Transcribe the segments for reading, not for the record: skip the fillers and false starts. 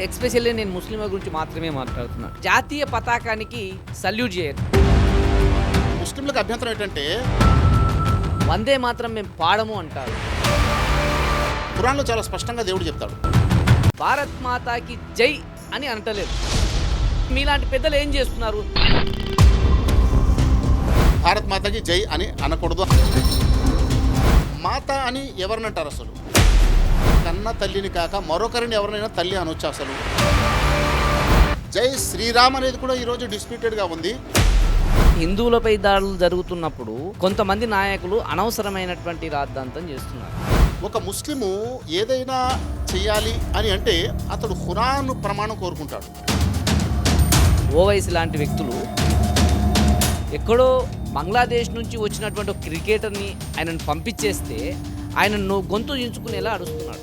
Especially నేను ముస్లింల గురించి మాత్రమే మాట్లాడుతున్నాను. జాతీయ పతాకానికి సల్యూట్ చేయరు. ముస్లింలకు అభ్యంతరం ఏంటంటే వందే మాత్రం మేము పాడము అంటారు. ఖురాన్లో చాలా స్పష్టంగా దేవుడు చెప్తాడు. భారత్ మాతాకి జై అని అనటలేదు. మీలాంటి పెద్దలు ఏం చేస్తున్నారు? భారత్ మాతకి జై అని అనకూడదు. మాత అని ఎవరినంటారు? అసలు కన్న తల్లిని కాక మరొకరిని ఎవరినైనా తల్లి అనొచ్చు. అసలు జై శ్రీరామ్ అనేది కూడా ఈరోజు డిస్ప్యూటెడ్గా ఉంది. హిందువులపై దాడులు జరుగుతున్నప్పుడు కొంతమంది నాయకులు అనవసరమైనటువంటి రాద్ధాంతం చేస్తున్నారు. ఒక ముస్లిము ఏదైనా చేయాలి అని అంటే అతడు ఖురాన్ ప్రమాణం కోరుకుంటాడు. ఓవైసీ లాంటి వ్యక్తులు ఎక్కడో బంగ్లాదేశ్ నుంచి వచ్చినటువంటి ఒక క్రికెటర్ని ఆయనను పంపించేస్తే ఆయన గొంతు దించుకునేలా అడుస్తున్నాడు.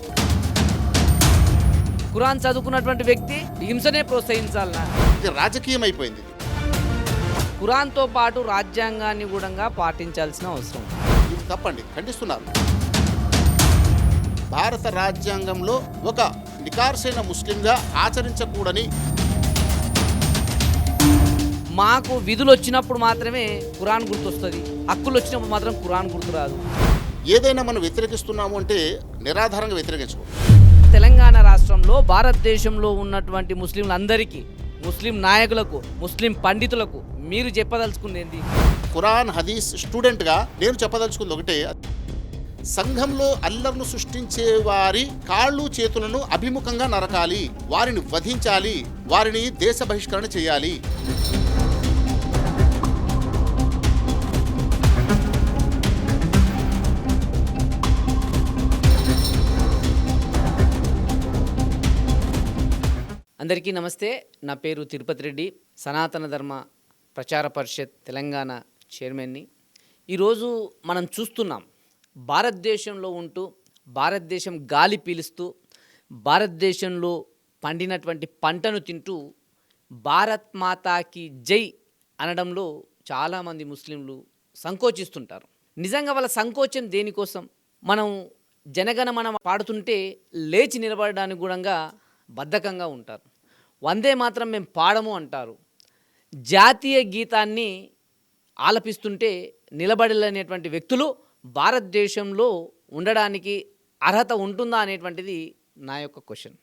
ఖురాన్ చదువుకున్నటువంటి వ్యక్తి హింసనే ప్రోత్సహించాలనా? ఇది రాజకీయం అయిపోయింది. ఖురాన్తో పాటు రాజ్యాంగాన్ని కూడా పాటించాల్సిన అవసరం. ఇది తప్పండి, ఖండిస్తున్నారు. భారత రాజ్యాంగంలో ఒక నికార్సైన ముస్లింగా ఆచరించకూడని, మాకు విధులు వచ్చినప్పుడు మాత్రమే ఖురాన్ గుర్తొస్తుంది, హక్కులు వచ్చినప్పుడు మాత్రం ఖురాన్ గుర్తురాదు. ఏదైనా మనం వ్యతిరేకిస్తున్నాము అంటే నిరాధారంగా వ్యతిరేకించకూడదు. తెలంగాణ రాష్ట్రంలో భారతదేశంలో ఉన్నటువంటి ముస్లింలందరికీ, ముస్లిం నాయకులకు, ముస్లిం పండితులకు మీరు చెప్పదలుచుకుంది ఏంటి? ఖురాన్ హదీస్ స్టూడెంట్గా నేను చెప్పదలుచుకుంది ఒకటే, సంఘంలో అల్లర్ను సృష్టించే వారి కాళ్ళు చేతులను అభిముఖంగా నరకాలి, వారిని వధించాలి, వారిని దేశ బహిష్కరణ చేయాలి. అందరికీ నమస్తే. నా పేరు తిరుపతి రెడ్డి, సనాతన ధర్మ ప్రచార పరిషత్ తెలంగాణ చైర్మన్ని. ఈరోజు మనం చూస్తున్నాం, భారతదేశంలో ఉంటూ భారతదేశం గాలి పీలుస్తూ భారతదేశంలో పండినటువంటి పంటను తింటూ భారత్ మాతాకి జై అనడంలో చాలామంది ముస్లింలు సంకోచిస్తుంటారు. నిజంగా వాళ్ళ సంకోచం దేనికోసం? మనం జనగణమన పాడుతుంటే లేచి నిలబడడానికి కూడా బద్ధకంగా ఉంటారు. వందే మాత్రం మేము పాడము అంటారు. జాతీయ గీతాన్ని ఆలపిస్తుంటే నిలబడలేనటువంటి వ్యక్తులు భారతదేశంలో ఉండడానికి అర్హత ఉంటుందా అనేటువంటిది నా యొక్క క్వశ్చన్.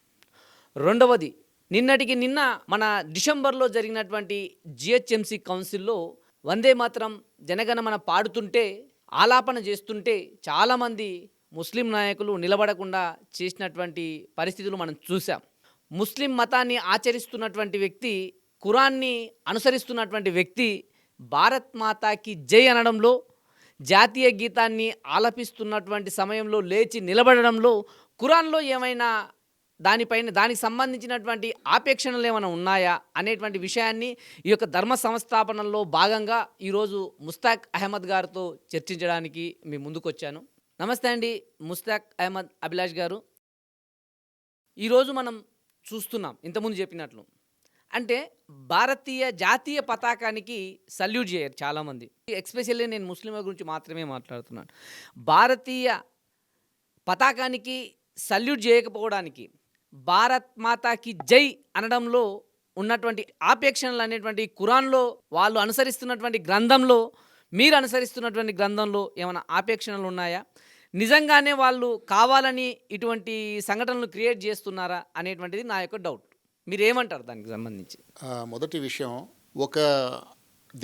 రెండవది, నిన్నటికి నిన్న మన డిసెంబర్లో జరిగినటువంటి జిహెచ్ఎంసీ కౌన్సిల్లో వందే మాత్రం జనగణమన పాడుతుంటే, ఆలాపన చేస్తుంటే చాలామంది ముస్లిం నాయకులు నిలబడకుండా చేసినటువంటి పరిస్థితులు మనం చూసాం. ముస్లిం మతాన్ని ఆచరిస్తున్నటువంటి వ్యక్తి, ఖురాన్ని అనుసరిస్తున్నటువంటి వ్యక్తి భారత్ మాతాకి జై అనడంలో, జాతీయ గీతాన్ని ఆలపిస్తున్నటువంటి సమయంలో లేచి నిలబడడంలో ఖురాన్లో ఏమైనా దానికి సంబంధించినటువంటి ఆపేక్షణలు ఏమైనా ఉన్నాయా అనేటువంటి విషయాన్ని ఈ యొక్క ధర్మ సంస్థాపనలో భాగంగా ఈరోజు ముస్తాక్ అహ్మద్ గారితో చర్చించడానికి మీ ముందుకు వచ్చాను. నమస్తే అండి ముస్తాక్ అహ్మద్ అభిలాష్ గారు. ఈరోజు మనం చూస్తున్నాం, ఇంతకుముందు చెప్పినట్లు, అంటే భారతీయ జాతీయ పతాకానికి సల్యూట్ చేయరు చాలామంది. ఎస్పెషల్లీ నేను ముస్లింల గురించి మాత్రమే మాట్లాడుతున్నాను. భారతీయ పతాకానికి సల్యూట్ చేయకపోవడానికి, భారత్ మాతాకి జై అనడంలో ఉన్నటువంటి ఆపేక్షణలు అనేటువంటి ఖురాన్లో, వాళ్ళు అనుసరిస్తున్నటువంటి గ్రంథంలో, మీరు అనుసరిస్తున్నటువంటి గ్రంథంలో ఏమైనా ఆపేక్షణలు ఉన్నాయా? నిజంగానే వాళ్ళు కావాలని ఇటువంటి సంఘటనలు క్రియేట్ చేస్తున్నారా అనేటువంటిది నా యొక్క డౌట్. మీరు ఏమంటారు దానికి సంబంధించి? మొదటి విషయం, ఒక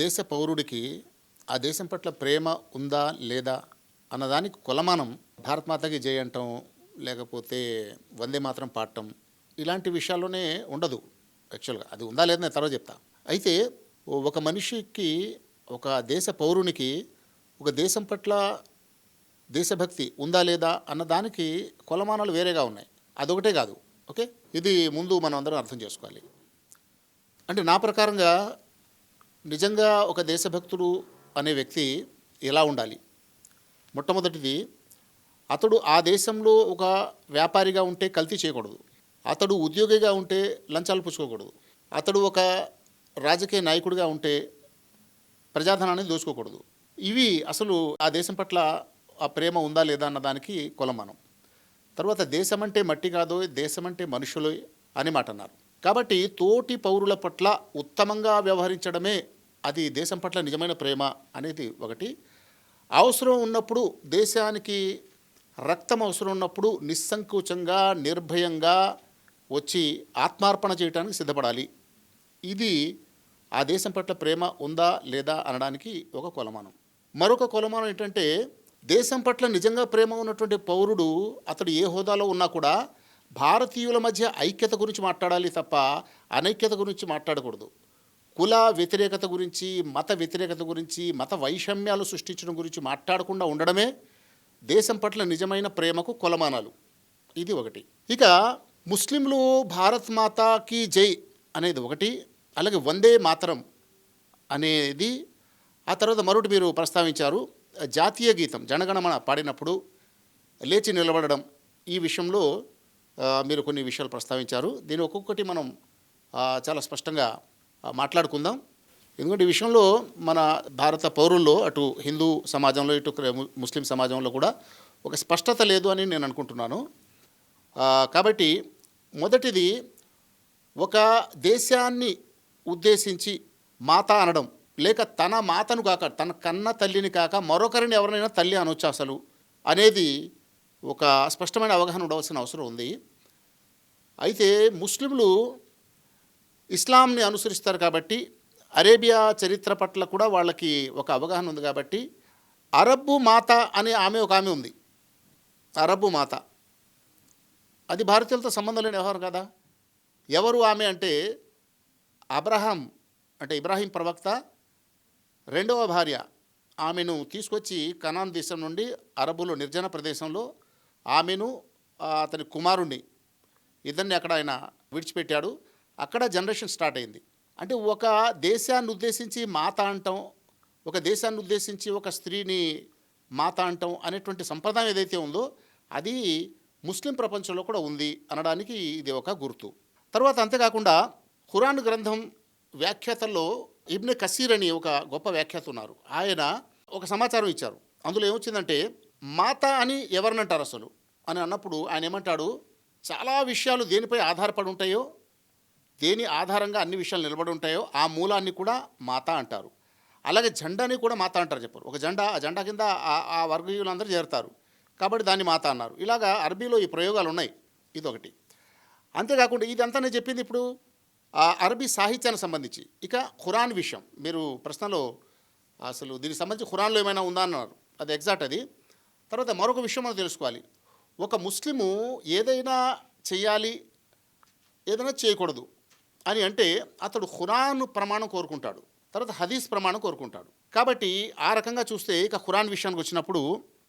దేశ పౌరుడికి ఆ దేశం పట్ల ప్రేమ ఉందా లేదా అన్నదానికి కొలమానం భారత్ మాతకి జై అంటాం, లేకపోతే వందే మాత్రం పాడటం, ఇలాంటి విషయాల్లోనే ఉండదు. యాక్చువల్గా అది ఉందా లేదా నేను తర్వాత చెప్తా. అయితే ఒక మనిషికి, ఒక దేశ పౌరునికి ఒక దేశం పట్ల దేశభక్తి ఉందా లేదా అన్నదానికి కొలమానాలు వేరేగా ఉన్నాయి. అదొకటే కాదు. ఓకే, ఇది ముందు మనం అందరం అర్థం చేసుకోవాలి. అంటే నా ప్రకారంగా నిజంగా ఒక దేశభక్తుడు అనే వ్యక్తి ఎలా ఉండాలి? మొట్టమొదటిది, అతడు ఆ దేశంలో ఒక వ్యాపారిగా ఉంటే కల్తీ చేయకూడదు, అతడు ఉద్యోగిగా ఉంటే లంచాలు పుచ్చుకోకూడదు, అతడు ఒక రాజకీయ నాయకుడిగా ఉంటే ప్రజాధనాన్ని దోచుకోకూడదు. ఇవి అసలు ఆ దేశం పట్ల ఆ ప్రేమ ఉందా లేదా అన్నదానికి కొలమానం. తర్వాత దేశం అంటే మట్టి కాదు, దేశం అంటే మనుషులు అని మాట అన్నారు. కాబట్టి తోటి పౌరుల పట్ల ఉత్తమంగా వ్యవహరించడమే అది దేశం పట్ల నిజమైన ప్రేమ అనేది ఒకటి. అవసరం ఉన్నప్పుడు దేశానికి రక్తం అవసరం ఉన్నప్పుడు నిస్సంకోచంగా నిర్భయంగా వచ్చి ఆత్మార్పణ చేయడానికి సిద్ధపడాలి. ఇది ఆ దేశం పట్ల ప్రేమ ఉందా లేదా అనడానికి ఒక కొలమానం. మరొక కొలమానం ఏంటంటే దేశం పట్ల నిజంగా ప్రేమ ఉన్నటువంటి పౌరుడు అతడు ఏ హోదాలో ఉన్నా కూడా భారతీయుల మధ్య ఐక్యత గురించి మాట్లాడాలి తప్ప అనైక్యత గురించి మాట్లాడకూడదు. కుల వ్యతిరేకత గురించి, మత వ్యతిరేకత గురించి, మత వైషమ్యాలు సృష్టించడం గురించి మాట్లాడకుండా ఉండడమే దేశం పట్ల నిజమైన ప్రేమకు కొలమానాలు. ఇది ఒకటి. ఇక ముస్లింలు భారత్ మాతాకి జై అనేది ఒకటి, అలాగే వందే మాతరం అనేది. ఆ తర్వాత మరొకటి మీరు ప్రస్తావించారు, జాతీయ గీతం జనగణమన పాడినప్పుడు లేచి నిలబడడం. ఈ విషయంలో మీరు కొన్ని విషయాలు ప్రస్తావించారు. దీని ఒక్కొక్కటి మనం చాలా స్పష్టంగా మాట్లాడుకుందాం. ఎందుకంటే ఈ విషయంలో మన భారత పౌరుల్లో అటు హిందూ సమాజంలో ఇటు ముస్లిం సమాజంలో కూడా ఒక స్పష్టత లేదు అని నేను అనుకుంటున్నాను. కాబట్టి మొదటిది, ఒక దేశాన్ని ఉద్దేశించి మాత అనడం, లేక తన మాతను కాక తన కన్న తల్లిని కాక మరొకరిని ఎవరినైనా తల్లి అనొచ్చు అసలు అనేది ఒక స్పష్టమైన అవగాహన ఉండవలసిన అవసరం ఉంది. అయితే ముస్లింలు ఇస్లాంని అనుసరిస్తారు కాబట్టి అరేబియా చరిత్ర పట్ల కూడా వాళ్ళకి ఒక అవగాహన ఉంది కాబట్టి అరబ్బు మాత అనే ఒక ఆమె ఉంది. అరబ్బు మాత అది భారతీయులతో సంబంధం లేని వ్యవహారం కదా. ఎవరు ఆమె అంటే అబ్రహాం అంటే ఇబ్రాహీం ప్రవక్త రెండవ భార్య. ఆమెను తీసుకొచ్చి కనాన్ దేశం నుండి అరబ్బులో నిర్జన ప్రదేశంలో ఆమెను అతని కుమారుణ్ణి ఇద్దరిని అక్కడ ఆయన విడిచిపెట్టాడు. అక్కడ జనరేషన్ స్టార్ట్ అయింది. అంటే ఒక దేశాన్ని ఉద్దేశించి మాత అంటాం, ఒక దేశాన్ని ఉద్దేశించి ఒక స్త్రీని మాత అంటాం అనేటువంటి సంప్రదాయం ఏదైతే ఉందో అది ముస్లిం ప్రపంచంలో కూడా ఉంది అనడానికి ఇది ఒక గుర్తు. తర్వాత అంతేకాకుండా ఖురాన్ గ్రంథం వ్యాఖ్యాతల్లో ఇబ్నె కసీర్ అని ఒక గొప్ప వ్యాఖ్యాత ఉన్నారు. ఆయన ఒక సమాచారం ఇచ్చారు. అందులో ఏమొచ్చిందంటే మాత అని ఎవరినంటారు అసలు అని అన్నప్పుడు ఆయన ఏమంటాడు, చాలా విషయాలు దేనిపై ఆధారపడి ఉంటాయో, దేని ఆధారంగా అన్ని విషయాలు నిలబడి ఉంటాయో ఆ మూలాన్ని కూడా మాత అంటారు. అలాగే జెండాని కూడా మాత అంటారు చెప్పారు. ఒక జెండా, ఆ జెండా కింద ఆ వర్గీయులందరూ చేరుతారు కాబట్టి దాన్ని మాత అన్నారు. ఇలాగా అరబీలో ఈ ప్రయోగాలు ఉన్నాయి. ఇదొకటి. అంతేకాకుండా ఇదంతా నేను చెప్పింది ఇప్పుడు అరబీ సాహిత్యానికి సంబంధించి. ఇక ఖురాన్ విషయం మీరు ప్రశ్నలో అసలు దీనికి సంబంధించి ఖురాన్లో ఏమైనా ఉందా అన్నారు. అది ఎగ్జాక్ట్ అది. తర్వాత మరొక విషయం మనం తెలుసుకోవాలి. ఒక ముస్లిము ఏదైనా చేయాలి, ఏదైనా చేయకూడదు అని అంటే అతడు ఖురాన్ ప్రమాణం కోరుకుంటాడు, తర్వాత హదీస్ ప్రమాణం కోరుకుంటాడు. కాబట్టి ఆ రకంగా చూస్తే ఇక ఖురాన్ విషయానికి వచ్చినప్పుడు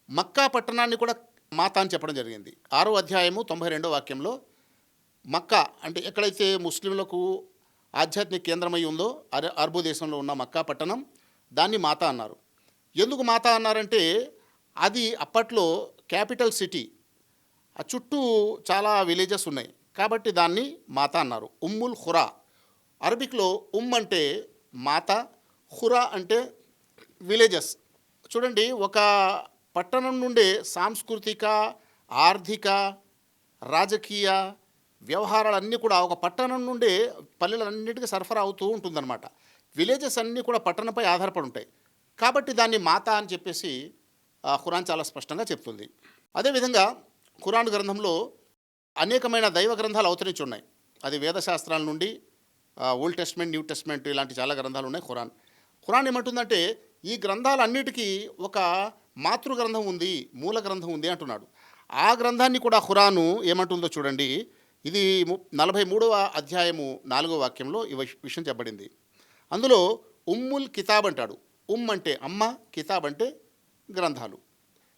మక్కా పట్టణాన్ని కూడా మాత అని చెప్పడం జరిగింది. 6వ అధ్యాయము 92వ వాక్యంలో మక్కా అంటే ఎక్కడైతే ముస్లింలకు ఆధ్యాత్మిక కేంద్రమై ఉందో అరబు దేశంలో ఉన్న మక్కా పట్టణం, దాన్ని మాత అన్నారు. ఎందుకు మాత అన్నారంటే అది అప్పట్లో క్యాపిటల్ సిటీ, ఆ చుట్టూ చాలా విలేజెస్ ఉన్నాయి కాబట్టి దాన్ని మాత అన్నారు. ఉమ్ముల్ ఖురా, అరబిక్లో అంటే మాత, ఖురా అంటే విలేజెస్. చూడండి, ఒక పట్టణం నుండే సాంస్కృతిక, ఆర్థిక, రాజకీయ వ్యవహారాలన్నీ కూడా ఒక పట్టణం నుండే పల్లెలన్నిటికీ సరఫరా అవుతూ ఉంటుందన్నమాట. విలేజెస్ అన్నీ కూడా పట్టణంపై ఆధారపడి ఉంటాయి కాబట్టి దాన్ని మాత అని చెప్పేసి ఖురాన్ చాలా స్పష్టంగా చెప్తుంది. అదేవిధంగా ఖురాన్ గ్రంథంలో అనేకమైన దైవ గ్రంథాలు అవతరించి ఉన్నాయి. అది వేదశాస్త్రాల నుండి ఓల్డ్ టెస్ట్మెంట్, న్యూ టెస్ట్మెంట్ ఇలాంటి చాలా గ్రంథాలు ఉన్నాయి. ఖురాన్ ఏమంటుందంటే ఈ గ్రంథాలన్నిటికీ ఒక మాతృ గ్రంథం ఉంది, మూల గ్రంథం ఉంది అంటున్నాడు. ఆ గ్రంథాన్ని కూడా ఖురాను ఏమంటుందో చూడండి. ఇది 43వ అధ్యాయము 4వ వాక్యంలో ఈ విషయం చెప్పబడింది. అందులో ఉమ్ముల్ కితాబ్ అంటాడు. అంటే అమ్మ, కితాబ్ అంటే గ్రంథాలు,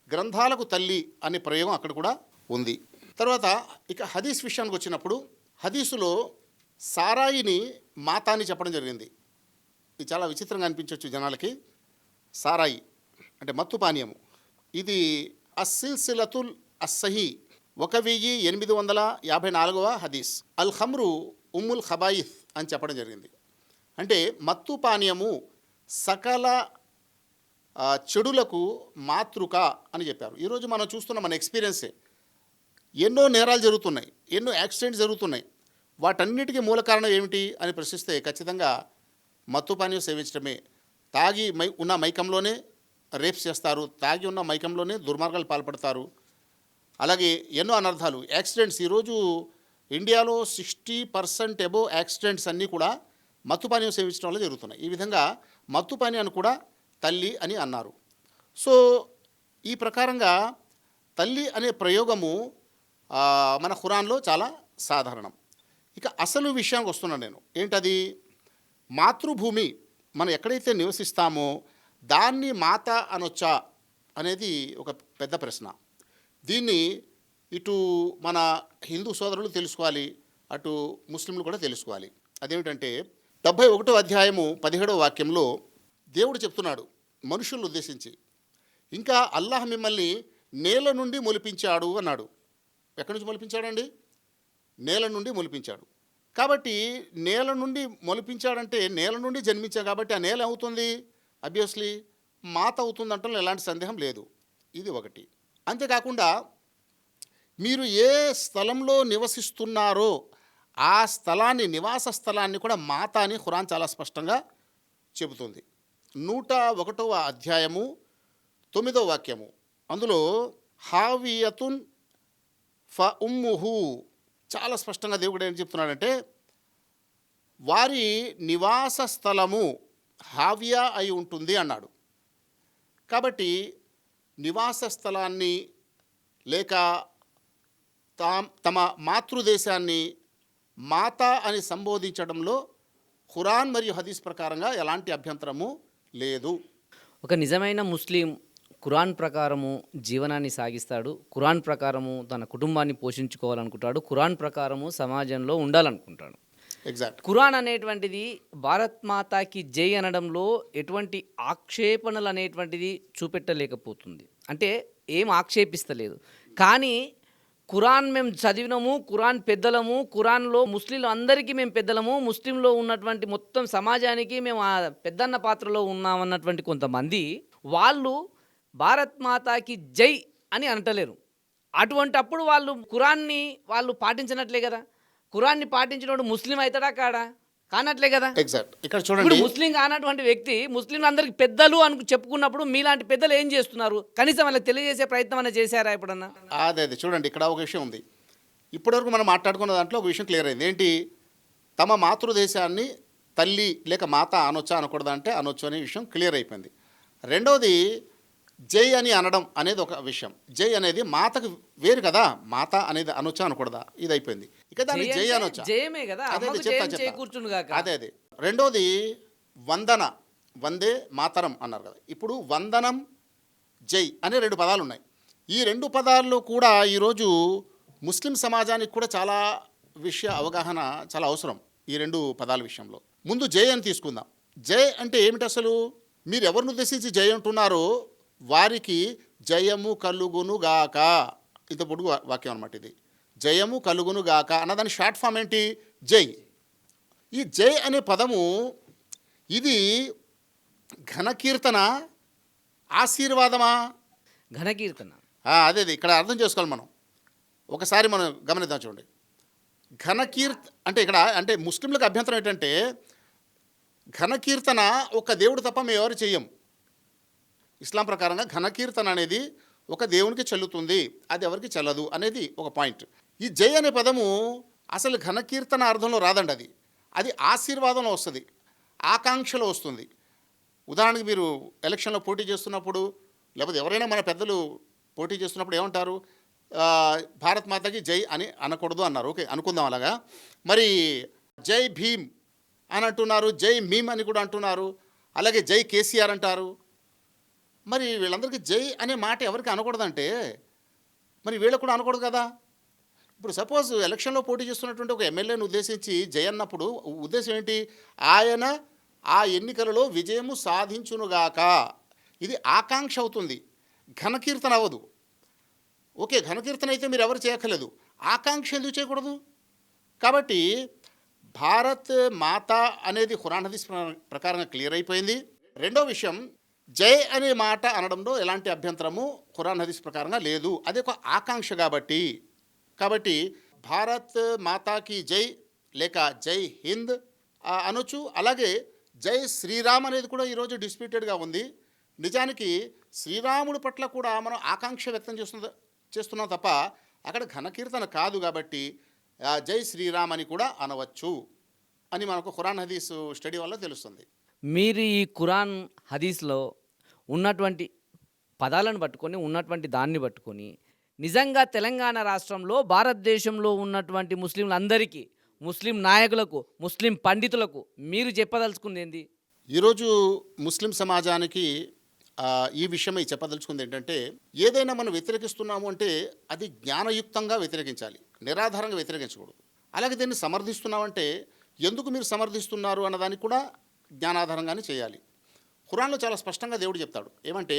గ్రంథాలకు తల్లి అనే ప్రయోగం అక్కడ కూడా ఉంది. తర్వాత ఇక హదీస్ విషయానికి వచ్చినప్పుడు హదీసులో సారాయిని మాత అని చెప్పడం జరిగింది. ఇది చాలా విచిత్రంగా అనిపించవచ్చు జనాలకి. సారాయి అంటే మత్తు పానీయము. ఇది అస్సిల్సిలతుల్ అస్సహీ 1854వ హదీస్. అల్ ఖమ్రు ఉమ్ముల్ ఖబాయిస్ అని చెప్పడం జరిగింది. అంటే మత్తు పానీయము సకల చెడులకు మాతృక అని చెప్పారు. ఈరోజు మనం చూస్తున్న మన ఎక్స్పీరియన్సే, ఎన్నో నేరాలు జరుగుతున్నాయి, ఎన్నో యాక్సిడెంట్స్ జరుగుతున్నాయి. వాటన్నిటికీ మూల కారణం ఏమిటి అని ప్రశ్నిస్తే ఖచ్చితంగా మత్తు పానీయం సేవించడమే. తాగి ఉన్న మైకంలోనే రేప్స్ చేస్తారు, తాగి ఉన్న మైకంలోనే దుర్మార్గాలు పాల్పడతారు. అలాగే ఎన్నో అనర్థాలు, యాక్సిడెంట్స్. ఈరోజు ఇండియాలో 60% అబోవ్ యాక్సిడెంట్స్ అన్నీ కూడా మత్తు పానీయం సేవించడం వల్ల జరుగుతున్నాయి. ఈ విధంగా మత్తు పానీయాన్ని కూడా తల్లి అని అన్నారు. సో ఈ ప్రకారంగా తల్లి అనే ప్రయోగము మన ఖురాన్లో చాలా సాధారణం. ఇక అసలు విషయానికి వస్తున్నాను నేను. ఏంటది? మాతృభూమి మనం ఎక్కడైతే నివసిస్తామో దాన్ని మాత అనొచ్చా అనేది ఒక పెద్ద ప్రశ్న. దీన్ని ఇటు మన హిందూ సోదరులు తెలుసుకోవాలి, అటు ముస్లింలు కూడా తెలుసుకోవాలి. అదేమిటంటే 71వ అధ్యాయము 17వ వాక్యంలో దేవుడు చెప్తున్నాడు మనుషులను ఉద్దేశించి, ఇంకా అల్లాహ్ మిమ్మల్ని నేల నుండి మొలిపించాడు అన్నాడు. ఎక్కడి నుంచి మొలిపించాడండి? నేల నుండి మొలిపించాడు. కాబట్టి నేల నుండి మొలిపించాడంటే నేల నుండి జన్మించా కాబట్టి ఆ నేల అవుతుంది, అబ్వియస్లీ మాత అవుతుంది అంటే ఎలాంటి సందేహం లేదు. ఇది ఒకటి. అంతేకాకుండా మీరు ఏ స్థలంలో నివసిస్తున్నారో ఆ స్థలాన్ని, నివాస స్థలాన్ని కూడా మాత అని ఖురాన్ చాలా స్పష్టంగా చెబుతుంది. 101వ అధ్యాయము 9వ వాక్యము, అందులో హావియతున్ ఫ ఉమ్ముహు, చాలా స్పష్టంగా దేవుడు ఏం చెప్తున్నాడంటే వారి నివాస స్థలము హావియా అయి ఉంటుంది అన్నాడు. కాబట్టి నివాస స్థలాన్ని లేక తమ మాతృదేశాన్ని మాత అని సంబోధించడంలో ఖురాన్ మరియు హదీస్ ప్రకారంగా ఎలాంటి అభ్యంతరము లేదు. ఒక నిజమైన ముస్లిం ఖురాన్ ప్రకారము జీవనాన్ని సాగిస్తాడు, ఖురాన్ ప్రకారము తన కుటుంబాన్ని పోషించుకోవాలనుకుంటాడు, ఖురాన్ ప్రకారము సమాజంలో ఉండాలనుకుంటాడు. ఎగ్జాక్ట్. ఖురాన్ అనేటువంటిది భారత్ మాతాకి జై అనడంలో ఎటువంటి ఆక్షేపణలు అనేటువంటిది చూపెట్టలేకపోతుంది. అంటే ఏం ఆక్షేపిస్తలేదు. కానీ ఖురాన్ మేము చదివినము, ఖురాన్ పెద్దలము, ఖురాన్లో ముస్లింలు అందరికీ మేము పెద్దలము, ముస్లింలో ఉన్నటువంటి మొత్తం సమాజానికి మేము ఆ పెద్దన్న పాత్రలో ఉన్నామన్నటువంటి కొంతమంది వాళ్ళు భారత్ మాతాకి జై అని అంటలేరు. అటువంటప్పుడు వాళ్ళు ఖురాన్ని వాళ్ళు పాటించినట్లే కదా. ఖురాన్ని పాటించినోడు ముస్లిం అవుతాడా కాడా? కానట్లే కదా. ఎగ్జాక్ట్. ఇక్కడ ఇప్పుడు చూడండి, ముస్లిం కానటువంటి వ్యక్తి ముస్లింలు అందరికి పెద్దలు అని చెప్పుకున్నప్పుడు మీలాంటి పెద్దలు ఏం చేస్తున్నారు? కనీసం వాళ్ళకి తెలియజేసే ప్రయత్నం అన్న చేశారా ఎప్పుడన్నా? అదే చూడండి, ఇక్కడ ఒక విషయం ఉంది. ఇప్పటివరకు మనం మాట్లాడుకున్న దాంట్లో ఒక విషయం క్లియర్ అయింది. ఏంటి? తమ మాతృదేశాన్ని తల్లి లేక మాత అనొచ్చా అనకూడదా అంటే అనొచ్చు అనే విషయం క్లియర్ అయిపోయింది. రెండవది జై అని అనడం అనేది ఒక విషయం. జై అనేది మాతకు వేరు కదా, మాత అనేది అనొచ్చా అనకూడదా, ఇది అయిపోయింది. ఇక దాన్ని జై అనొచ్చా? జయమే కదా. అదే అమ్మకు చెప్తా జయం చేకూర్చునుగాక. అదే రెండోది వందన, వందే మాతరం అన్నారు కదా. ఇప్పుడు వందనం, జై అనే 2 పదాలు ఉన్నాయి. ఈ 2 పదాల్లో కూడా ఈరోజు ముస్లిం సమాజానికి కూడా చాలా అవగాహన చాలా అవసరం ఈ 2 పదాల విషయంలో. ముందు జై అని తీసుకుందాం. జై అంటే ఏమిటి అసలు? మీరు ఎవరిని ఉద్దేశించి జై అంటున్నారో వారికి జయము కలుగునుగాక. ఇంత పొడుగు వాక్యం అనమాట ఇది. జయము కలుగునుగాక అన్నదాని షార్ట్ ఫామ్ ఏంటి? జై. ఈ జై అనే పదము ఇది ఘనకీర్తన, ఆశీర్వాదమా? ఘనకీర్తన. అదే ఇక్కడ అర్థం చేసుకోవాలి మనం. ఒకసారి మనం గమనిద్దాం చూడండి. అంటే ఇక్కడ అంటే ముస్లింలకు అభ్యంతరం ఏంటంటే ఘనకీర్తన ఒక దేవుడు తప్ప మేము ఎవరు చెయ్యం. ఇస్లాం ప్రకారంగా ఘనకీర్తన అనేది ఒక దేవునికి చెల్లుతుంది, అది ఎవరికి చెల్లదు అనేది ఒక పాయింట్. ఈ జై అనే పదము అసలు ఘనకీర్తన అర్థంలో రాదండి. అది ఆశీర్వాదంలో వస్తుంది, ఆకాంక్షలో వస్తుంది. ఉదాహరణకి మీరు ఎలక్షన్లో పోటీ చేస్తున్నప్పుడు, లేకపోతే ఎవరైనా మన పెద్దలు పోటీ చేస్తున్నప్పుడు ఏమంటారు? భారత్ మాతకి జై అని అనకూడదు అన్నారు. ఓకే, అనుకుందాం అలాగా. మరి జై భీమ్ అని అంటున్నారు, జై మీమ్ అని కూడా అంటున్నారు, అలాగే జై కేసీఆర్ అంటారు. మరి వీళ్ళందరికీ జై అనే మాట ఎవరికి అనకూడదంటే మరి వీళ్ళకు కూడా అనకూడదు కదా. ఇప్పుడు సపోజ్ ఎలక్షన్లో పోటీ చేస్తున్నటువంటి ఒక ఎమ్మెల్యేని ఉద్దేశించి జై అన్నప్పుడు ఉద్దేశం ఏంటి? ఆయన ఆ ఎన్నికలలో విజయము సాధించునుగాక. ఇది ఆకాంక్ష అవుతుంది, ఘనకీర్తన అవ్వదు. ఓకే, ఘనకీర్తన అయితే మీరు ఎవరు చేయక్కర్లేదు, ఆకాంక్ష ఎందుకు చేయకూడదు? కాబట్టి భారత్ మాత అనేది ఖురాన్ హదీస్ ప్రకారంగా క్లియర్ అయిపోయింది. రెండో విషయం, జై అనే మాట అనడంలో ఎలాంటి అభ్యంతరము ఖురాన్ హదీస్ ప్రకారంగా లేదు. అది ఒక ఆకాంక్ష కాబట్టి భారత్ మాతాకి జై లేక జై హింద్ అనొచ్చు. అలాగే జై శ్రీరామ్ అనేది కూడా ఈరోజు డిస్ప్యూటెడ్గా ఉంది. నిజానికి శ్రీరాముడి పట్ల కూడా మనం ఆకాంక్ష వ్యక్తం చేస్తున్నాం తప్ప అక్కడ ఘనకీర్తన కాదు. కాబట్టి జై శ్రీరామ్ అని కూడా అనవచ్చు అని మనకు ఖురాన్ హదీస్ స్టడీ వల్ల తెలుస్తుంది. మీరు ఈ ఖురాన్ హదీస్లో ఉన్నటువంటి పదాలను పట్టుకొని ఉన్నటువంటి దాన్ని పట్టుకొని నిజంగా తెలంగాణ రాష్ట్రంలో భారతదేశంలో ఉన్నటువంటి ముస్లింలందరికీ, ముస్లిం నాయకులకు, ముస్లిం పండితులకు మీరు చెప్పదలుచుకుంది ఏంది? ఈరోజు ముస్లిం సమాజానికి ఈ విషయమై చెప్పదలుచుకుంది ఏంటంటే, ఏదైనా మనం వ్యతిరేకిస్తున్నాము అంటే అది జ్ఞానయుక్తంగా వ్యతిరేకించాలి, నిరాధారంగా వ్యతిరేకించకూడదు. అలాగే దీన్ని సమర్థిస్తున్నామంటే ఎందుకు మీరు సమర్థిస్తున్నారు అన్నదానికి కూడా జ్ఞానాధారంగానే చేయాలి. ఖురాన్లో చాలా స్పష్టంగా దేవుడు చెప్తాడు ఏమంటే,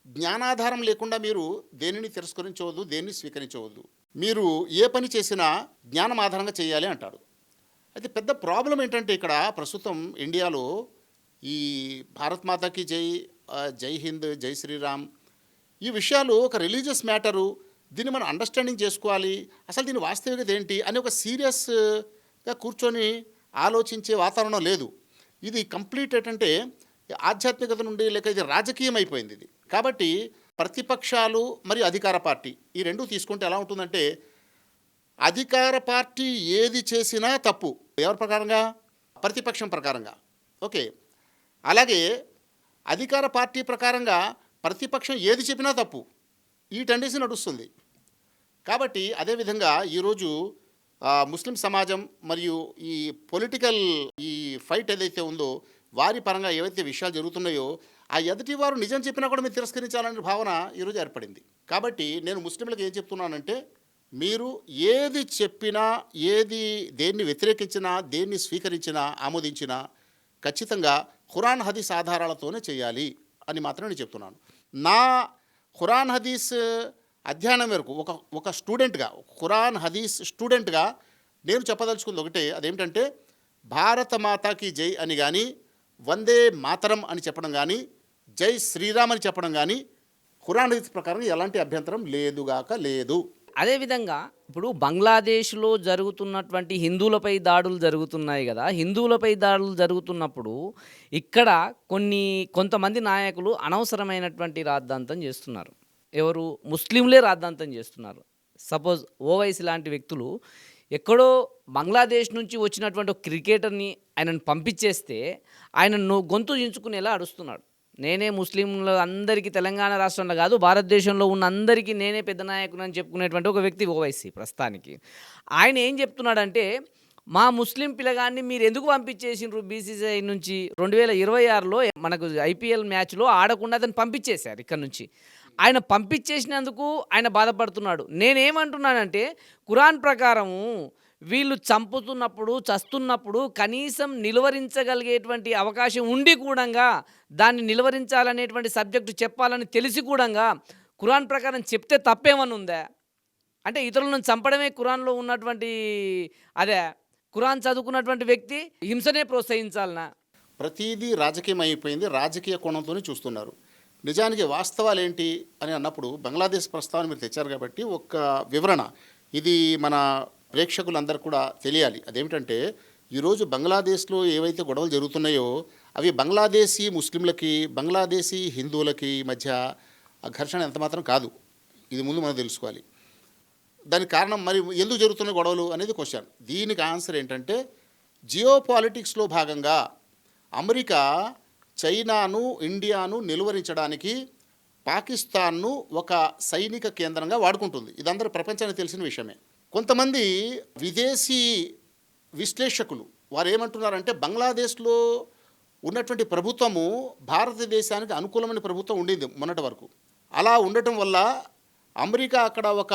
జ్ఞానాధారం లేకుండా మీరు దేనిని తిరస్కరించవద్దు, దేన్ని స్వీకరించవద్దు, మీరు ఏ పని చేసినా జ్ఞానం ఆధారంగా చేయాలి అంటాడు. అయితే పెద్ద ప్రాబ్లం ఏంటంటే ఇక్కడ ప్రస్తుతం ఇండియాలో ఈ భారత్ మాతాకి జై, జై హింద్, జై శ్రీరామ్ ఈ విషయాలు ఒక రిలీజియస్ మ్యాటరు. దీన్ని మనం అండర్స్టాండింగ్ చేసుకోవాలి, అసలు దీని వాస్తవికత ఏంటి అని ఒక సీరియస్గా కూర్చొని ఆలోచించే వాతావరణం లేదు. ఇది కంప్లీట్ ఏంటంటే ఆధ్యాత్మికత నుండి లేక ఇది రాజకీయం అయిపోయింది ఇది. కాబట్టి ప్రతిపక్షాలు మరియు అధికార పార్టీ ఈ రెండు తీసుకుంటే ఎలా ఉంటుందంటే, అధికార పార్టీ ఏది చేసినా తప్పు ఎవరి ప్రకారంగా? ప్రతిపక్షం ప్రకారంగా. ఓకే, అలాగే అధికార పార్టీ ప్రకారంగా ప్రతిపక్షం ఏది చెప్పినా తప్పు. ఈ టెండెన్సీ నడుస్తుంది. కాబట్టి అదేవిధంగా ఈరోజు ముస్లిం సమాజం మరియు ఈ పొలిటికల్ ఈ ఫైట్ ఏదైతే ఉందో వారి పరంగా ఏవైతే విషయాలు జరుగుతున్నాయో ఆ ఎదుటి వారు నిజం చెప్పినా కూడా మీరు తిరస్కరించాలనే భావన ఈరోజు ఏర్పడింది. కాబట్టి నేను ముస్లింలకు ఏం చెప్తున్నానంటే, మీరు ఏది చెప్పినా, దేన్ని వ్యతిరేకించినా, దేన్ని స్వీకరించినా, ఆమోదించినా ఖచ్చితంగా ఖురాన్ హదీస్ ఆధారాలతోనే చేయాలి అని మాత్రం నేను చెప్తున్నాను. నా ఖురాన్ హదీస్ అధ్యయనం వరకు ఒక స్టూడెంట్గా, ఖురాన్ హదీస్ స్టూడెంట్గా నేను చెప్పదలుచుకుంది ఒకటే, అదేమిటంటే భారత మాతాకి జై అని కానీ, వందే మాతరం అని చెప్పడం కానీ, జై శ్రీరామ్ అని చెప్పడం కానీ ఖురాన్ హదీస్ ప్రకారం ఎలాంటి అభ్యంతరం లేదు. అదేవిధంగా ఇప్పుడు బంగ్లాదేశ్లో జరుగుతున్నటువంటి హిందువులపై దాడులు జరుగుతున్నాయి కదా. హిందువులపై దాడులు జరుగుతున్నప్పుడు ఇక్కడ కొంతమంది నాయకులు అనవసరమైనటువంటి రాద్ధాంతం చేస్తున్నారు. ఎవరు? ముస్లింలే రాద్ధాంతం చేస్తున్నారు. సపోజ్ ఓవైసీ లాంటి వ్యక్తులు ఎక్కడో బంగ్లాదేశ్ నుంచి వచ్చినటువంటి ఒక క్రికెటర్ని ఆయనను పంపించేస్తే ఆయన గొంతు దించుకునేలా అడుస్తున్నాడు. నేనే ముస్లింలు అందరికీ, తెలంగాణ రాష్ట్రంలో కాదు భారతదేశంలో ఉన్న అందరికీ నేనే పెద్ద నాయకుడు అని చెప్పుకునేటువంటి ఒక వ్యక్తి ఓవైసీ ప్రస్తుతానికి. ఆయన ఏం చెప్తున్నాడంటే, మా ముస్లిం పిల్లగాన్ని మీరు ఎందుకు పంపించేసిండ్రు బీసీసీఐ నుంచి? 2026లో మనకు ఐపీఎల్ మ్యాచ్లో ఆడకుండా అతను పంపించేశారు ఇక్కడ నుంచి. ఆయన పంపించేసినందుకు ఆయన బాధపడుతున్నాడు. నేనేమంటున్నానంటే, ఖురాన్ ప్రకారము వీళ్ళు చస్తున్నప్పుడు కనీసం నిలువరించగలిగేటువంటి అవకాశం ఉండి కూడా దాన్ని నిలువరించాలనేటువంటి సబ్జెక్టు చెప్పాలని తెలిసి కూడా ఖురాన్ ప్రకారం చెప్తే తప్పేమని ఉందా? అంటే ఇతరులను చంపడమే ఖురాన్లో ఉన్నటువంటి ఖురాన్ చదువుకున్నటువంటి వ్యక్తి హింసనే ప్రోత్సహించాలనా? ప్రతిదీ రాజకీయం అయిపోయింది, రాజకీయ కోణంతోనే చూస్తున్నారు. నిజానికి వాస్తవాలు ఏంటి అని అన్నప్పుడు బంగ్లాదేశ్ ప్రస్తావన మీరు తెచ్చారు కాబట్టి ఒక వివరణ ఇది మన ప్రేక్షకులందరూ కూడా తెలియాలి. అదేమిటంటే, ఈరోజు బంగ్లాదేశ్లో ఏవైతే గొడవలు జరుగుతున్నాయో అవి బంగ్లాదేశీ ముస్లింలకి, బంగ్లాదేశీ హిందువులకి మధ్య ఘర్షణ ఎంతమాత్రం కాదు. ఇది ముందు మనం తెలుసుకోవాలి. దానికి కారణం మరి ఎందుకు జరుగుతున్న గొడవలు అనేది క్వశ్చన్. దీనికి ఆన్సర్ ఏంటంటే, జియో పాలిటిక్స్లో భాగంగా అమెరికా చైనాను, ఇండియాను నిలువరించడానికి పాకిస్తాన్ను ఒక సైనిక కేంద్రంగా వాడుకుంటుంది. ఇదందరూ ప్రపంచానికి తెలిసిన విషయమే. కొంతమంది విదేశీ విశ్లేషకులు వారు ఏమంటున్నారంటే, బంగ్లాదేశ్లో ఉన్నటువంటి ప్రభుత్వము భారతదేశానికి అనుకూలమైన ప్రభుత్వం ఉండింది మొన్నటి వరకు. అలా ఉండటం వల్ల అమెరికా అక్కడ ఒక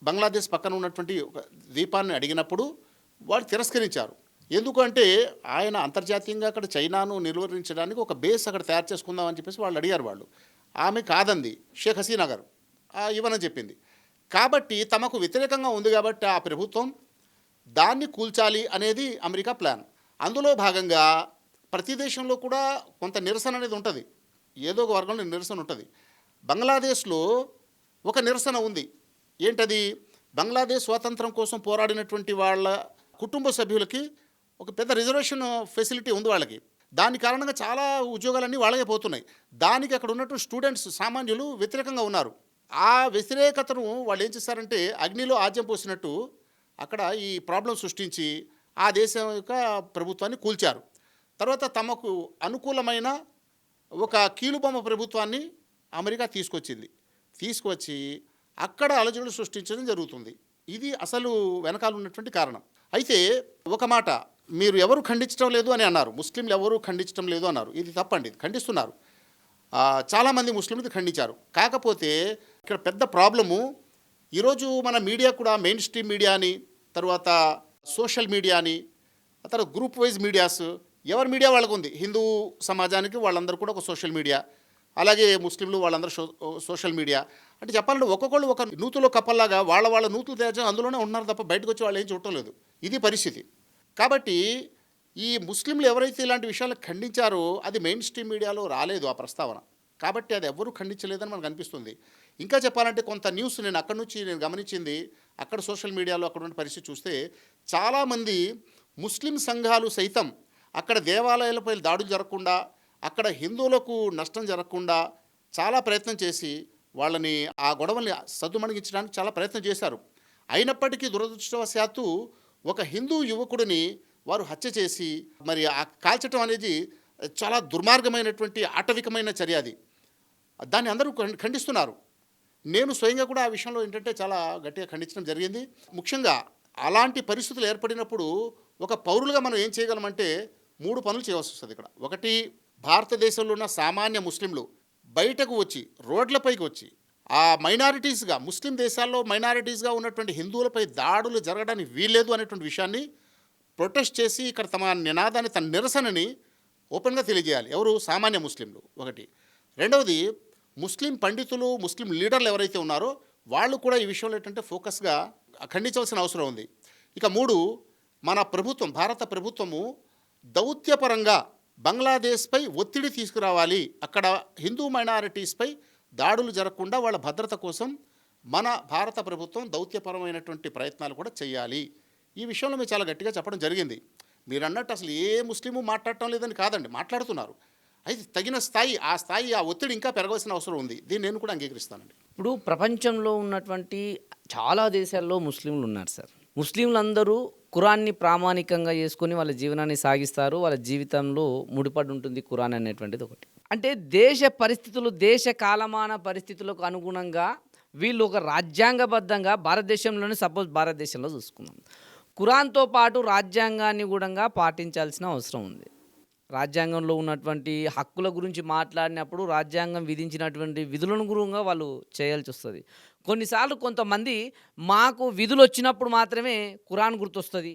బంగ్లాదేశ్ పక్కన ఉన్నటువంటి ఒక ద్వీపాన్ని అడిగినప్పుడు వాళ్ళు తిరస్కరించారు. ఎందుకంటే ఆయన అంతర్జాతీయంగా అక్కడ చైనాను నిలువరించడానికి ఒక బేస్ అక్కడ తయారు చేసుకుందామని చెప్పేసి వాళ్ళు అడిగారు. ఆమె కాదంది, షేక్ హసీనా గారు ఇవ్వనని చెప్పింది. కాబట్టి తమకు వ్యతిరేకంగా ఉంది కాబట్టి ఆ ప్రభుత్వం దాన్ని కూల్చాలి అనేది అమెరికా ప్లాన్. అందులో భాగంగా ప్రతి దేశంలో కూడా కొంత నిరసన అనేది ఉంటుంది, ఏదో ఒక వర్గంలో నిరసన ఉంటుంది. బంగ్లాదేశ్లో ఒక నిరసన ఉంది. ఏంటది? బంగ్లాదేశ్ స్వాతంత్రం కోసం పోరాడినటువంటి వాళ్ళ కుటుంబ సభ్యులకి ఒక పెద్ద రిజర్వేషన్ ఫెసిలిటీ ఉంది వాళ్ళకి. దాని కారణంగా చాలా ఉద్యోగాలన్నీ వాళ్ళకే పోతున్నాయి. దానికి అక్కడ ఉన్నటువంటి స్టూడెంట్స్ సామాన్యులు వ్యతిరేకంగా ఉన్నారు. ఆ వ్యతిరేకతను వాళ్ళు ఏం చేశారంటే అగ్నిలో ఆజ్యం పోసినట్టు అక్కడ ఈ ప్రాబ్లం సృష్టించి ఆ దేశం యొక్క ప్రభుత్వాన్ని కూల్చారు. తర్వాత తమకు అనుకూలమైన ఒక కీలుబొమ్మ ప్రభుత్వాన్ని అమెరికా తీసుకొచ్చి అక్కడ అలజడులు సృష్టించడం జరుగుతుంది. ఇది అసలు వెనకాల ఉన్నటువంటి కారణం. అయితే ఒక మాట, మీరు ఎవరు ఖండించడం లేదు అని అన్నారు, ముస్లింలు ఎవరు ఖండించడం లేదు అన్నారు. ఇది తప్పండి, ఇది ఖండిస్తున్నారు. చాలామంది ముస్లింలు ఖండించారు. కాకపోతే ఇక్కడ పెద్ద ప్రాబ్లము, ఈరోజు మన మీడియా కూడా మెయిన్ స్ట్రీమ్ మీడియా అని, తర్వాత సోషల్ మీడియా అని, తర్వాత గ్రూప్ వైజ్ మీడియాస్, ఎవరి మీడియా వాళ్ళకు ఉంది. హిందూ సమాజానికి వాళ్ళందరూ కూడా ఒక సోషల్ మీడియా, అలాగే ముస్లింలు వాళ్ళందరూ సోషల్ మీడియా. అంటే చెప్పాలంటే ఒక్కొక్కళ్ళు ఒక నూతులో కప్పల్లాగా వాళ్ళ నూతులు తయారు అందులోనే ఉన్నారు తప్ప బయటకు వచ్చి వాళ్ళు ఏం చూడటం లేదు. ఇది పరిస్థితి. కాబట్టి ఈ ముస్లింలు ఎవరైతే ఇలాంటి విషయాలు ఖండించారో అది మెయిన్ స్ట్రీమ్ మీడియాలో రాలేదు ఆ ప్రస్తావన. కాబట్టి అది ఎవరూ ఖండించలేదని మనకు అనిపిస్తుంది. ఇంకా చెప్పాలంటే కొంత న్యూస్ నేను అక్కడి నుంచి గమనించింది, అక్కడ సోషల్ మీడియాలో అక్కడ ఉన్న పరిస్థితి చూస్తే చాలామంది ముస్లిం సంఘాలు సైతం అక్కడ దేవాలయాలపై దాడులు జరగకుండా, అక్కడ హిందువులకు నష్టం జరగకుండా చాలా ప్రయత్నం చేసి వాళ్ళని ఆ గొడవల్ని సద్దుమణిగించడానికి చాలా ప్రయత్నం చేశారు. అయినప్పటికీ దురదృష్టవశాత్తు ఒక హిందూ యువకుడిని వారు హత్య చేసి మరి ఆ కాల్చటం అనేది చాలా దుర్మార్గమైనటువంటి ఆటవికమైన చర్య. అది దాన్ని అందరూ ఖండిస్తున్నారు. నేను స్వయంగా కూడా ఆ విషయంలో ఏంటంటే చాలా గట్టిగా ఖండించడం జరిగింది. ముఖ్యంగా అలాంటి పరిస్థితులు ఏర్పడినప్పుడు ఒక పౌరులుగా మనం ఏం చేయగలమంటే 3 పనులు చేయవలసి వస్తుంది ఇక్కడ. ఒకటి, భారతదేశంలో ఉన్న సామాన్య ముస్లింలు బయటకు వచ్చి రోడ్లపైకి వచ్చి ఆ మైనారిటీస్గా, ముస్లిం దేశాల్లో మైనారిటీస్గా ఉన్నటువంటి హిందువులపై దాడులు జరగడానికి వీల్లేదు అనేటువంటి విషయాన్ని ప్రొటెస్ట్ చేసి ఇక్కడ తమ నినాదాన్ని, తన నిరసనని ఓపెన్గా తెలియజేయాలి. ఎవరు? సామాన్య ముస్లింలు ఒకటి. రెండవది, ముస్లిం పండితులు, ముస్లిం లీడర్లు ఎవరైతే ఉన్నారో వాళ్ళు కూడా ఈ విషయంలో ఏంటంటే ఫోకస్గా ఖండించవలసిన అవసరం ఉంది. ఇక 3, మన ప్రభుత్వం, భారత ప్రభుత్వము దౌత్యపరంగా బంగ్లాదేశ్పై ఒత్తిడి తీసుకురావాలి. అక్కడ హిందూ మైనారిటీస్పై దాడులు జరగకుండా వాళ్ళ భద్రత కోసం మన భారత ప్రభుత్వం దౌత్యపరమైనటువంటి ప్రయత్నాలు కూడా చేయాలి. ఈ విషయంలో మీరు చాలా గట్టిగా చెప్పడం జరిగింది. మీరు అన్నట్టు అసలు ఏ ముస్లిము మాట్లాడటం లేదని కాదండి, మాట్లాడుతున్నారు. అయితే తగిన స్థాయి, ఆ ఒత్తిడి ఇంకా పెరగవలసిన అవసరం ఉంది. దీన్ని నేను కూడా అంగీకరిస్తానండి. ఇప్పుడు ప్రపంచంలో ఉన్నటువంటి చాలా దేశాల్లో ముస్లింలు ఉన్నారు సార్. ముస్లింలందరూ ఖురాన్ని ప్రామాణికంగా చేసుకొని వాళ్ళ జీవనాన్ని సాగిస్తారు. వాళ్ళ జీవితంలో ముడిపడి ఉంటుంది ఖురాన్ అనేటువంటిది ఒకటి. అంటే దేశ పరిస్థితులు, దేశ కాలమాన పరిస్థితులకు అనుగుణంగా వీళ్ళు ఒక రాజ్యాంగబద్ధంగా భారతదేశంలోనే, సపోజ్ భారతదేశంలో చూసుకుందాం, ఖురాన్తో పాటు రాజ్యాంగాన్ని కూడా పాటించాల్సిన అవసరం ఉంది. రాజ్యాంగంలో ఉన్నటువంటి హక్కుల గురించి మాట్లాడినప్పుడు రాజ్యాంగం విధించినటువంటి విధులను గురుంగా వాళ్ళు చేయాల్సి వస్తుంది. కొన్నిసార్లు కొంతమంది మాకు విధులు వచ్చినప్పుడు మాత్రమే ఖురాన్ గుర్తొస్తుంది,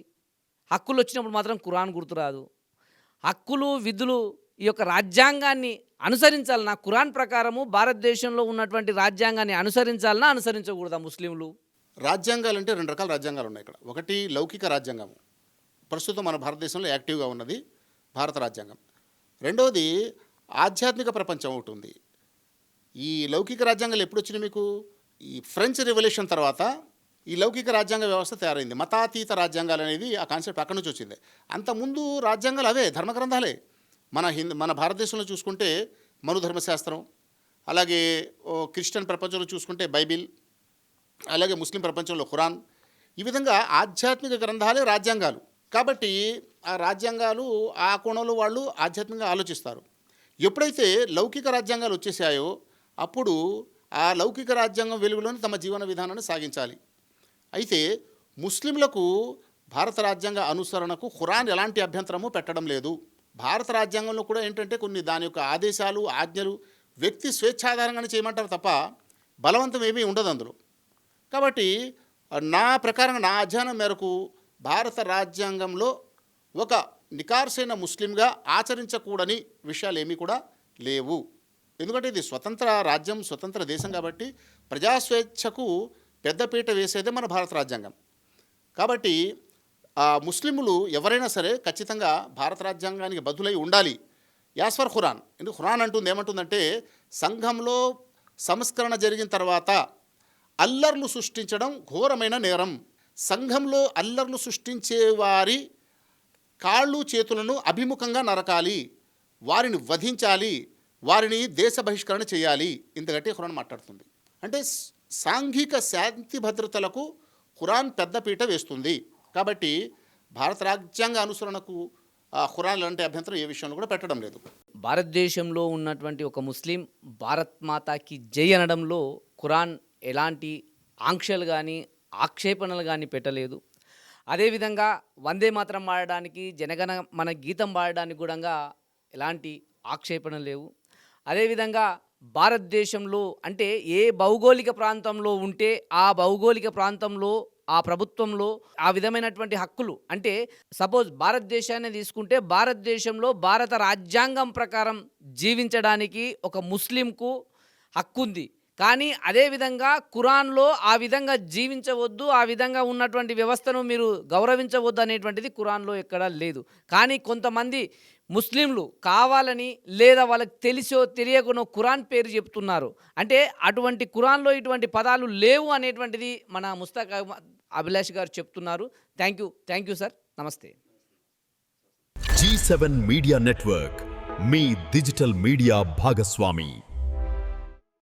హక్కులు వచ్చినప్పుడు మాత్రం ఖురాన్ గుర్తురాదు. హక్కులు, విధులు, ఈ యొక్క రాజ్యాంగాన్ని అనుసరించాలన్నా, ఖురాన్ ప్రకారము భారతదేశంలో ఉన్నటువంటి రాజ్యాంగాన్ని అనుసరించాలన్నా అనుసరించకూడదా ముస్లింలు? రాజ్యాంగాలు అంటే 2 రకాల రాజ్యాంగాలు ఉన్నాయి ఇక్కడ. ఒకటి లౌకిక రాజ్యాంగం, ప్రస్తుతం మన భారతదేశంలో యాక్టివ్గా ఉన్నది భారత రాజ్యాంగం. రెండవది ఆధ్యాత్మిక ప్రపంచం ఒకటి ఉంది. ఈ లౌకిక రాజ్యాంగాలు ఎప్పుడు వచ్చినాయి మీకు? ఈ ఫ్రెంచ్ రెవల్యూషన్ తర్వాత ఈ లౌకిక రాజ్యాంగ వ్యవస్థ తయారైంది. మతాతీత రాజ్యాంగాలు అనేది ఆ కాన్సెప్ట్ అక్కడి నుంచి వచ్చింది. అంతకుముందు రాజ్యాంగాలు అవే ధర్మగ్రంథాలే. మన భారతదేశంలో చూసుకుంటే మను ధర్మశాస్త్రం, అలాగే క్రిస్టియన్ ప్రపంచంలో చూసుకుంటే బైబిల్, అలాగే ముస్లిం ప్రపంచంలో ఖురాన్. ఈ విధంగా ఆధ్యాత్మిక గ్రంథాలే రాజ్యాంగాలు. కాబట్టి ఆ రాజ్యాంగాలు ఆ కోణంలో వాళ్ళు ఆధ్యాత్మికంగా ఆలోచిస్తారు. ఎప్పుడైతే లౌకిక రాజ్యాంగాలు వచ్చేసాయో అప్పుడు ఆ లౌకిక రాజ్యాంగం వెలుగులోని తమ జీవన విధానాన్ని సాగించాలి. అయితే ముస్లింలకు భారత రాజ్యాంగ అనుసరణకు ఖురాన్ ఎలాంటి అభ్యంతరము పెట్టడం లేదు. భారత రాజ్యాంగంలో కూడా ఏంటంటే కొన్ని దాని యొక్క ఆదేశాలు, ఆజ్ఞలు వ్యక్తి స్వేచ్ఛాధారంగానే చేయమంటారు తప్ప బలవంతం ఏమీ ఉండదు అందులో. కాబట్టి నా ప్రకారంగా, నా అధ్యయనం మేరకు భారత రాజ్యాంగంలో ఒక నికార్సైన ముస్లింగా ఆచరించకూడని విషయాలు ఏమీ కూడా లేవు. ఎందుకంటే ఇది స్వతంత్ర రాజ్యం, స్వతంత్ర దేశం కాబట్టి ప్రజాస్వేచ్ఛకు పెద్దపీట వేసేదే మన భారత రాజ్యాంగం. కాబట్టి ముస్లింలు ఎవరైనా సరే ఖచ్చితంగా భారత రాజ్యాంగానికి బదులై ఉండాలి. As for Quran. ఎందుకు ఖురాన్ అంటుంది, ఏమంటుందంటే సంఘంలో సంస్కరణ జరిగిన తర్వాత అల్లర్లు సృష్టించడం ఘోరమైన నేరం. సంఘంలో అల్లర్లు సృష్టించే వారి కాళ్ళు చేతులను అభిముఖంగా నరకాలి, వారిని వధించాలి, వారిని దేశ బహిష్కరణ చేయాలి. ఇంతకంటే ఖురాన్ మాట్లాడుతుంది. అంటే సాంఘిక శాంతి భద్రతలకు ఖురాన్ పెద్దపీట వేస్తుంది. కాబట్టి భారత రాజ్యాంగ అనుసరణకు ఖురాన్ లాంటి అభ్యంతరం ఏ విషయంలో కూడా పెట్టడం లేదు. భారతదేశంలో ఉన్నటువంటి ఒక ముస్లిం భారత్ మాతాకి జై అనడంలో ఖురాన్ ఎలాంటి ఆంక్షలు కానీ ఆక్షేపణలు కానీ పెట్టలేదు. అదేవిధంగా వందే మాత్రం పాడడానికి, జనగణ మన గీతం పాడడానికి కూడా ఎలాంటి ఆక్షేపణలు లేవు. అదేవిధంగా భారతదేశంలో అంటే ఏ భౌగోళిక ప్రాంతంలో ఉంటే ఆ భౌగోళిక ప్రాంతంలో ఆ ప్రభుత్వంలో ఆ విధమైనటువంటి హక్కులు, అంటే సపోజ్ భారతదేశాన్ని తీసుకుంటే భారతదేశంలో భారత రాజ్యాంగం ప్రకారం జీవించడానికి ఒక ముస్లింకు హక్కు ఉంది. కానీ అదేవిధంగా ఖురాన్లో ఆ విధంగా జీవించవద్దు, ఆ విధంగా ఉన్నటువంటి వ్యవస్థను మీరు గౌరవించవద్దు అనేటువంటిది ఖురాన్లో ఎక్కడా లేదు. కానీ కొంతమంది ముస్లింలు కావాలని లేదా వాళ్ళకి తెలిసో తెలియకనో ఖురాన్ పేరు చెప్తున్నారు. అంటే అటువంటి ఖురాన్లో ఇటువంటి పదాలు లేవు అనేటువంటిది మన ముస్తాక్ అభిలాష్ గారు చెప్తున్నారు. Thank you sir. నమస్తే. G7 మీడియా నెట్వర్క్ మీ డిజిటల్ మీడియా భాగస్వామి.